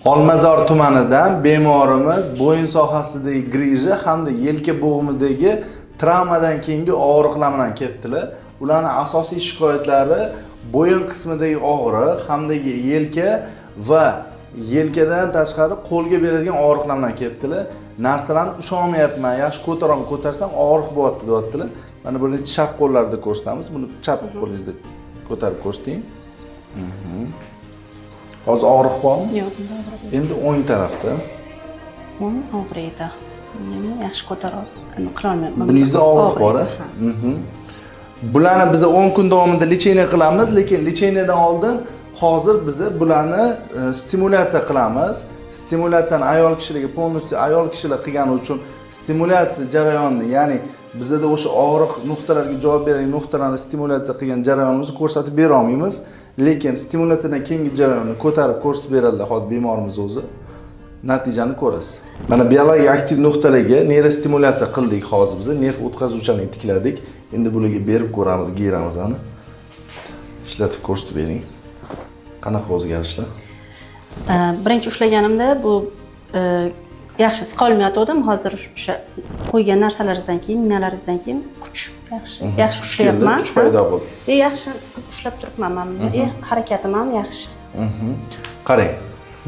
Olmazor tumanidan bemorimiz bo'yin sohasidagi griji hamda yelka bo'g'imidagi travmadan keyingi og'riqlar bilan kelibdilar. Ularning asosiy shikoyatlari bo'yin qismidagi og'riq hamda yelka va yelkadan tashqari qo'lga beradigan og'riqlar bilan kelibdilar. Narsalarni usholmayapman, yaxshi ko'tarsam og'riq bo'lyapti deyaptilar. Mana buni chap qo'llarda ko'rsatamiz. Buni chap qo'lingizda ko'tarib ko'rsating. Hozir og'riq bormi? Yo'q, bunda og'riq yo'q. Endi o'ng tarafda. O'ng og'riydi. Meni yaxshi ko'tarib qila olmayapman. Buningizda og'riq bor. Bularni biz 10 kun davomida lecheniya qilamiz, lekin lecheniyadan oldin hozir biz bularni stimulyatsiya qilamiz. Stimulyatsiyani ayol kishilarga полностью ayol kishilar qilgani uchun stimulyatsiya jarayonini, ya'ni bizda o'sha og'riq nuqtalariga javob beradigan nuqtalarni stimulyatsiya qilgan jarayonimizni ko'rsatib bera olmaymiz, lekin stimulyatsiyadan keyingi jarayonni ko'tarib ko'rsatib beradilar hozir bemorimiz o'zi. Natijani ko'rasiz. Mana biologik aktiv nuqtalarga neyrostimulyatsiya qildik hozir biz, nerv o'tkazuvchilarni tikladik. Endi bularga berib ko'ramiz, giramiz ani. Ishlatib ko'rsatib bering. Qanaqa o'zgarishlar? Birinchi ushlaganimda bu yaxshi siqolmayotgandim. Hozir o'sha qo'ygan narsalaringizdan keyin, minalaringizdan keyin kuch yaxshi ushlayapman. Kuch paydo bo'ldi. Yaxshi siqib ushlab turibman men. Harakatim ham yaxshi. Qarang.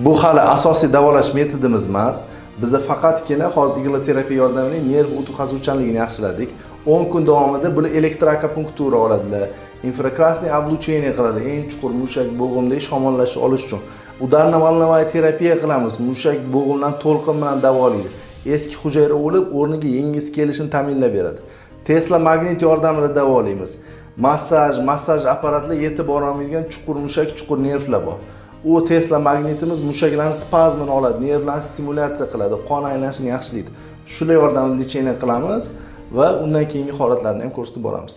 Bu hali asosiy davolash metodimiz emas. Biz faqatgina hozir igla terapiya yordamida nerv o'tkazuvchanligini yaxshiladik. 10 kun davomida bular elektroakupunktura oladilar. Infrakrasniy облучение qiladi. Eng chuqur mushak bo'g'imdagi shamollashni olish uchun. Udarno-volnovoy terapiya qilamiz. Mushak bo'g'imdan to'lqin bilan davolaydi. Eski hujayra o'lib, o'rniga yangisi kelishini ta'minlab beradi. Tesla magnit yordamida davolaymiz. Massaj apparatlar yetib borolmaydigan chuqur mushak, chuqur nervlar bor. U Tesla magnitimiz mushaklarning spazmini oladi, nervlarni stimulyatsiya qiladi, qon aylanishini yaxshilaydi. Shular yordamida lecheniya qilamiz va undan keyingi holatlarni ham ko'rsatib boramiz.